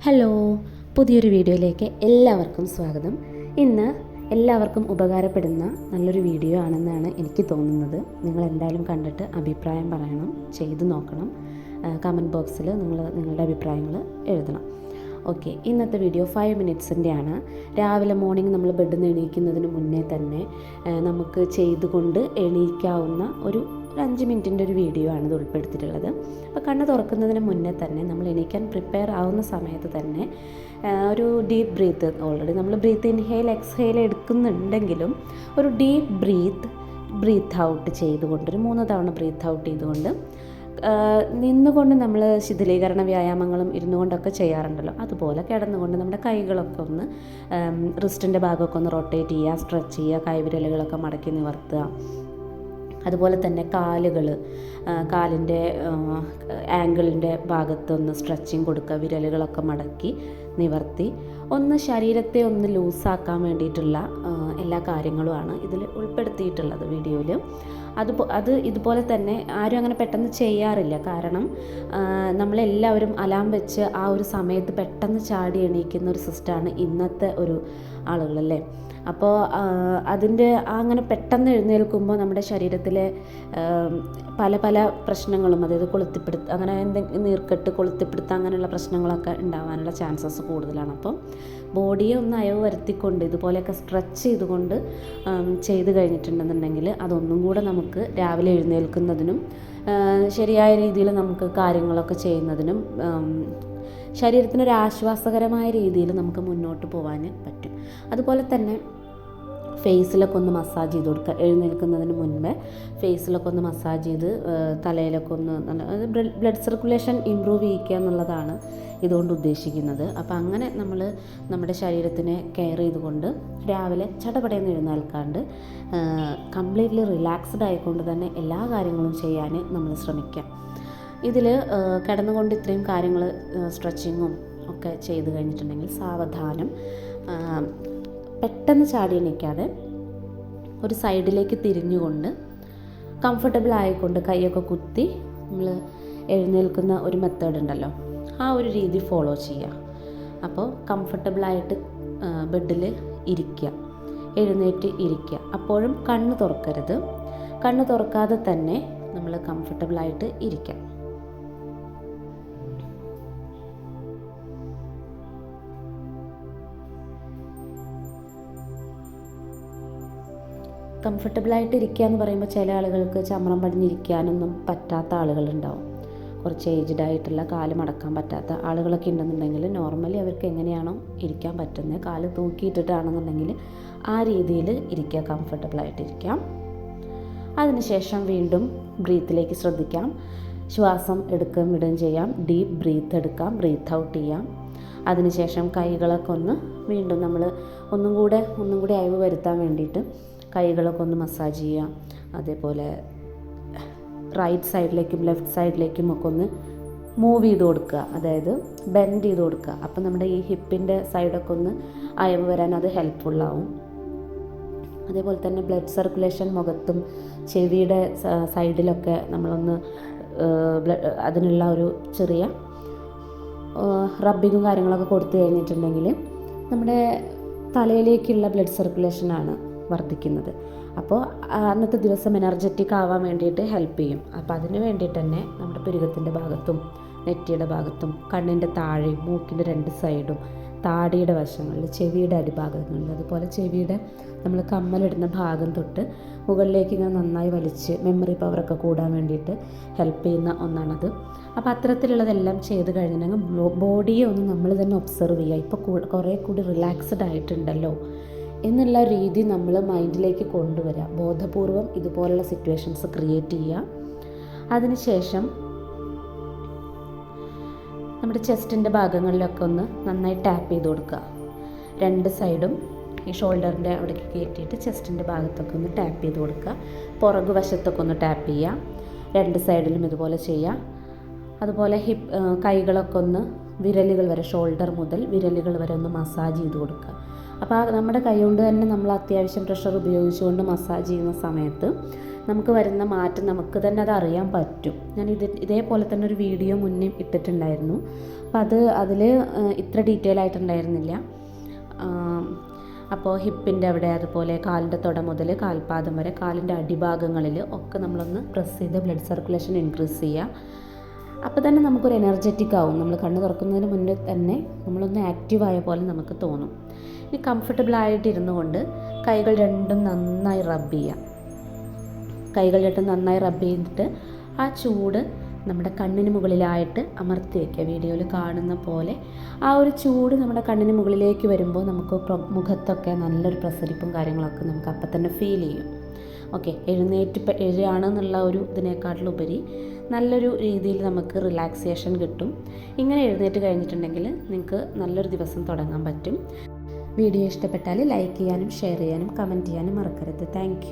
Hello, പുതിയൊരു വീഡിയോയിലേക്ക് എല്ലാവർക്കും സ്വാഗതം. ഇന്ന് എല്ലാവർക്കും ഉപകാരപ്പെടുന്ന നല്ലൊരു വീഡിയോ ആണെന്നാണ് എനിക്ക് തോന്നുന്നത്. നിങ്ങൾ എന്തായാലും കണ്ടിട്ട് അഭിപ്രായം പറയണം, ചെയ്തു നോക്കണം. കമൻറ്റ് ബോക്സിൽ നിങ്ങളുടെ അഭിപ്രായങ്ങൾ എഴുതണം. ഓക്കെ, ഇന്നത്തെ വീഡിയോ 5 മിനിറ്റ്സിൻ്റെയാണ്. രാവിലെ മോർണിംഗ് നമ്മൾ ബെഡിൽ നിന്ന് എണീക്കുന്നതിന് മുന്നേ തന്നെ നമുക്ക് ചെയ്തുകൊണ്ട് എണീക്കാവുന്ന ഒരു 5 മിനിറ്റിൻ്റെ ഒരു വീഡിയോ ആണ് ഇത് ഉൾപ്പെടുത്തിയിട്ടുള്ളത്. അപ്പോൾ കണ്ണ് തുറക്കുന്നതിന് മുന്നേ തന്നെ നമ്മൾ എണീക്കാൻ പ്രിപ്പയർ ആവുന്ന സമയത്ത് തന്നെ ഒരു ഡീപ്പ് ബ്രീത്ത്, ഓൾറെഡി നമ്മൾ ബ്രീത്ത് ഇൻഹെയിൽ എക്സ്ഹെയിൽ എടുക്കുന്നുണ്ടെങ്കിലും ഒരു ഡീപ്പ് ബ്രീത്ത് ഔട്ട് ചെയ്തുകൊണ്ട് ഒരു 3 തവണ ബ്രീത്ത് ഔട്ട് ചെയ്തുകൊണ്ട് നിന്നുകൊണ്ട് നമ്മൾ ശിഥിലീകരണ വ്യായാമങ്ങളും ഇരുന്നു കൊണ്ടൊക്കെ ചെയ്യാറുണ്ടല്ലോ, അതുപോലെ കിടന്നുകൊണ്ട് നമ്മുടെ കൈകളൊക്കെ ഒന്ന് റിസ്റ്റിൻ്റെ ഭാഗമൊക്കെ ഒന്ന് റൊട്ടേറ്റ് ചെയ്യുക, സ്ട്രെച്ച് ചെയ്യുക, കൈവിരലുകളൊക്കെ മടക്കി നിവർത്തുക. അതുപോലെ തന്നെ കാലിൻ്റെ ആംഗിളിൻ്റെ ഭാഗത്തൊന്ന് സ്ട്രെച്ചിങ് കൊടുക്കുക, വിരലുകളൊക്കെ മടക്കി നിവർത്തി ഒന്ന് ശരീരത്തെ ഒന്ന് ലൂസാക്കാൻ വേണ്ടിയിട്ടുള്ള എല്ലാ കാര്യങ്ങളുമാണ് ഇതിൽ ഉൾപ്പെടുത്തിയിട്ടുള്ളത് വീഡിയോയിൽ. ഇതുപോലെ തന്നെ ആരും അങ്ങനെ പെട്ടെന്ന് ചെയ്യാറില്ല. കാരണം നമ്മളെല്ലാവരും അലാം വെച്ച് ആ ഒരു സമയത്ത് പെട്ടെന്ന് ചാടി എണീക്കുന്ന ഒരു സിസ്റ്റമാണ് ഇന്നത്തെ ഒരു ആളുകളല്ലേ. അപ്പോൾ അതിൻ്റെ അങ്ങനെ പെട്ടെന്ന് എഴുന്നേൽക്കുമ്പോൾ നമ്മുടെ ശരീരത്തിലെ പല പല പ്രശ്നങ്ങളും, അതായത് അങ്ങനെ എന്തെങ്കിലും നീർക്കെട്ട്, കൊളുത്തിപ്പിടുത്തം, അങ്ങനെയുള്ള പ്രശ്നങ്ങളൊക്കെ ഉണ്ടാകാനുള്ള ചാൻസസ് കൂടുതലാണ്. അപ്പം ബോഡിയെ ഒന്ന് അയവ് വരുത്തിക്കൊണ്ട് ഇതുപോലെയൊക്കെ സ്ട്രെച്ച് ചെയ്തുകൊണ്ട് ചെയ്ത് കഴിഞ്ഞിട്ടുണ്ടെന്നുണ്ടെങ്കിൽ അതൊന്നും കൂടെ നമുക്ക് രാവിലെ എഴുന്നേൽക്കുന്നതിനും ശരിയായ രീതിയിൽ നമുക്ക് കാര്യങ്ങളൊക്കെ ചെയ്യുന്നതിനും ശരീരത്തിനൊരു ആശ്വാസകരമായ രീതിയിൽ നമുക്ക് മുന്നോട്ട് പോകാൻ പറ്റും. അതുപോലെ തന്നെ ഫേസിലൊക്കെ ഒന്ന് മസാജ് ചെയ്ത് കൊടുക്കുക. എഴുന്നേൽക്കുന്നതിന് മുൻപേ ഫേസിലൊക്കെ ഒന്ന് മസാജ് ചെയ്ത് തലയിലൊക്കെ ഒന്ന് ബ്ലഡ് സർക്കുലേഷൻ ഇമ്പ്രൂവ് ചെയ്യിക്കുക എന്നുള്ളതാണ് ഇതുകൊണ്ട് ഉദ്ദേശിക്കുന്നത്. അപ്പോൾ അങ്ങനെ നമ്മൾ നമ്മുടെ ശരീരത്തിനെ കെയർ ചെയ്തുകൊണ്ട് രാവിലെ ചടപടയെന്ന് എഴുന്നേൽക്കാണ്ട് കംപ്ലീറ്റ്ലി റിലാക്സ്ഡ് ആയിക്കൊണ്ട് തന്നെ എല്ലാ കാര്യങ്ങളും ചെയ്യാൻ നമ്മൾ ശ്രമിക്കാം. ഇതിൽ കിടന്നുകൊണ്ട് ഇത്രയും കാര്യങ്ങൾ സ്ട്രെച്ചിങ്ങും ഒക്കെ ചെയ്ത് കഴിഞ്ഞിട്ടുണ്ടെങ്കിൽ സാവധാനം പെട്ടെന്ന് ചാടി എണീക്കാതെ ഒരു സൈഡിലേക്ക് തിരിഞ്ഞുകൊണ്ട് കംഫർട്ടബിൾ ആയിക്കൊണ്ട് കൈയൊക്കെ കുത്തി നമ്മൾ എഴുന്നേൽക്കുന്ന ഒരു മെത്തേഡ് ഉണ്ടല്ലോ, ആ ഒരു രീതി ഫോളോ ചെയ്യുക. അപ്പോൾ കംഫർട്ടബിളായിട്ട് ബെഡിൽ ഇരിക്കുക, എഴുന്നേറ്റ് ഇരിക്കുക. അപ്പോഴും കണ്ണ് തുറക്കരുത്. കണ്ണ് തുറക്കാതെ തന്നെ നമ്മൾ കംഫർട്ടബിളായിട്ട് ഇരിക്കുക. കംഫർട്ടബിളായിട്ട് ഇരിക്കുക എന്ന് പറയുമ്പോൾ ചില ആളുകൾക്ക് ചമ്രം പടിഞ്ഞിരിക്കാനൊന്നും പറ്റാത്ത ആളുകളുണ്ടാവും. കുറച്ച് ഏജ്ഡ് ആയിട്ടുള്ള കാല് മടക്കാൻ പറ്റാത്ത ആളുകളൊക്കെ ഉണ്ടെന്നുണ്ടെങ്കിൽ നോർമലി അവർക്ക് എങ്ങനെയാണോ ഇരിക്കാൻ പറ്റുന്നത്, കാല് തൂക്കിയിട്ടിട്ടാണെന്നുണ്ടെങ്കിൽ ആ രീതിയിൽ ഇരിക്കുക, കംഫർട്ടബിളായിട്ട് ഇരിക്കാം. അതിനുശേഷം വീണ്ടും ബ്രീത്തിലേക്ക് ശ്രദ്ധിക്കാം. ശ്വാസം എടുക്കുകയും വിടുകയും ചെയ്യാം. ഡീപ്പ് ബ്രീത്ത് എടുക്കാം, ബ്രീത്ത് ഔട്ട് ചെയ്യാം. അതിനുശേഷം കൈകളൊക്കെ ഒന്ന് വീണ്ടും നമ്മൾ ഒന്നും കൂടെ അയവ് വരുത്താൻ വേണ്ടിയിട്ട് കൈകളൊക്കെ ഒന്ന് മസാജ് ചെയ്യാം. അതേപോലെ റൈറ്റ് സൈഡിലേക്കും ലെഫ്റ്റ് സൈഡിലേക്കും ഒക്കെ ഒന്ന് മൂവ് ചെയ്ത് കൊടുക്കുക, അതായത് ബെൻഡ് ചെയ്ത് കൊടുക്കുക. അപ്പം നമ്മുടെ ഈ ഹിപ്പിൻ്റെ സൈഡൊക്കെ ഒന്ന് അയവ് വരാൻ അത് ഹെൽപ്ഫുള്ളാവും. അതേപോലെ തന്നെ ബ്ലഡ് സർക്കുലേഷൻ മുഖത്തും ചെവിയുടെ സൈഡിലൊക്കെ നമ്മളൊന്ന് അതിനുള്ള ഒരു ചെറിയ റബ്ബിങ്ങും കാര്യങ്ങളൊക്കെ കൊടുത്തു കഴിഞ്ഞിട്ടുണ്ടെങ്കിൽ നമ്മുടെ തലയിലേക്കുള്ള ബ്ലഡ് സർക്കുലേഷനാണ് വർദ്ധിക്കുന്നത്. അപ്പോൾ അന്നത്തെ ദിവസം എനർജറ്റിക് ആവാൻ വേണ്ടിയിട്ട് ഹെൽപ്പ് ചെയ്യും. അപ്പോൾ അതിന് വേണ്ടിയിട്ട് തന്നെ നമ്മുടെ പുരുകത്തിൻ്റെ ഭാഗത്തും നെറ്റിയുടെ ഭാഗത്തും കണ്ണിൻ്റെ താഴെയും മൂക്കിൻ്റെ 2 സൈഡും താടിയുടെ വശങ്ങളിൽ ചെവിയുടെ അടിഭാഗങ്ങളിൽ അതുപോലെ ചെവിയുടെ നമ്മൾ കമ്മലിടുന്ന ഭാഗം തൊട്ട് മുകളിലേക്ക് ഇങ്ങനെ നന്നായി വലിച്ച് മെമ്മറി പവറൊക്കെ കൂടാൻ വേണ്ടിയിട്ട് ഹെൽപ്പ് ചെയ്യുന്ന ഒന്നാണത്. അപ്പോൾ അത്തരത്തിലുള്ളതെല്ലാം ചെയ്ത് കഴിഞ്ഞിട്ടുണ്ടെങ്കിൽ ബോഡിയെ ഒന്ന് നമ്മൾ തന്നെ ഒബ്സർവ് ചെയ്യുക. ഇപ്പോൾ കുറേ കൂടി റിലാക്സ്ഡ് ആയിട്ടുണ്ടല്ലോ എന്നുള്ള രീതി നമ്മൾ മൈൻഡിലേക്ക് കൊണ്ടുവരിക. ബോധപൂർവം ഇതുപോലുള്ള സിറ്റുവേഷൻസ് ക്രിയേറ്റ് ചെയ്യുക. അതിനുശേഷം നമ്മുടെ ചെസ്റ്റിൻ്റെ ഭാഗങ്ങളിലൊക്കെ ഒന്ന് നന്നായി ടാപ്പ് ചെയ്ത് കൊടുക്കുക. 2 സൈഡും ഈ ഷോൾഡറിൻ്റെ അവിടേക്ക് കയറ്റിയിട്ട് ചെസ്റ്റിൻ്റെ ഭാഗത്തൊക്കെ ഒന്ന് ടാപ്പ് ചെയ്ത് കൊടുക്കുക. പുറകു വശത്തൊക്കെ ഒന്ന് ടാപ്പ് ചെയ്യുക. 2 സൈഡിലും ഇതുപോലെ ചെയ്യുക. അതുപോലെ കൈകളൊക്കെ ഒന്ന് വിരലുകൾ വരെ, ഷോൾഡർ മുതൽ വിരലുകൾ വരെ ഒന്ന് മസാജ് ചെയ്ത് കൊടുക്കുക. അപ്പോൾ നമ്മുടെ കൈ കൊണ്ട് തന്നെ നമ്മൾ അത്യാവശ്യം പ്രഷർ ഉപയോഗിച്ചുകൊണ്ട് മസാജ് ചെയ്യുന്ന സമയത്ത് നമുക്ക് വരുന്ന മാറ്റം നമുക്ക് തന്നെ അത് അറിയാൻ പറ്റും. ഞാൻ ഇതേപോലെ തന്നെ ഒരു വീഡിയോ മുന്നേ ഇട്ടിട്ടുണ്ടായിരുന്നു. അപ്പോൾ അതിൽ ഇത്ര ഡീറ്റെയിൽ ആയിട്ടുണ്ടായിരുന്നില്ല. അപ്പോൾ ഹിപ്പിൻ്റെ അവിടെ, അതുപോലെ കാലിൻ്റെ തുട മുതൽ കാൽപാദം വരെ, കാലിൻ്റെ അടിഭാഗങ്ങളിൽ ഒക്കെ നമ്മളൊന്ന് പ്രസ് ചെയ്ത് ബ്ലഡ് സർക്കുലേഷൻ ഇൻക്രീസ് ചെയ്യുക. അപ്പോൾ തന്നെ നമുക്കൊരു എനർജറ്റിക് ആവും. നമ്മൾ കണ്ണ് തുറക്കുന്നതിന് മുന്നേ തന്നെ നമ്മളൊന്ന് ആക്റ്റീവായ പോലെ നമുക്ക് തോന്നും. ഇനി കംഫർട്ടബിൾ ആയിട്ടിരുന്നു കൊണ്ട് കൈകൾ രണ്ടും നന്നായി റബ്ബ് ചെയ്യുക. കൈകൾ രണ്ടും നന്നായി റബ്ബ് ചെയ്തിട്ട് ആ ചൂട് നമ്മുടെ കണ്ണിന് മുകളിലായിട്ട് അമർത്തി വയ്ക്കുക. വീഡിയോയിൽ കാണുന്ന പോലെ ആ ഒരു ചൂട് നമ്മുടെ കണ്ണിന് മുകളിലേക്ക് വരുമ്പോൾ നമുക്ക് മുഖത്തൊക്കെ നല്ലൊരു പ്രസരിപ്പും കാര്യങ്ങളൊക്കെ നമുക്ക് അപ്പം തന്നെ ഫീൽ ചെയ്യും. ഓക്കെ, എഴുതുകയാണെന്നുള്ള ഒരു ഇതിനേക്കാട്ടിലുപരി നല്ലൊരു രീതിയിൽ നമുക്ക് റിലാക്സേഷൻ കിട്ടും. ഇങ്ങനെ എഴുന്നേറ്റ് കഴിഞ്ഞിട്ടുണ്ടെങ്കിൽ നിങ്ങൾക്ക് നല്ലൊരു ദിവസം തുടങ്ങാൻ പറ്റും. വീഡിയോ ഇഷ്ടപ്പെട്ടാൽ ലൈക്ക് ചെയ്യാനും ഷെയർ ചെയ്യാനും കമൻറ്റ് ചെയ്യാനും മറക്കരുത്. താങ്ക്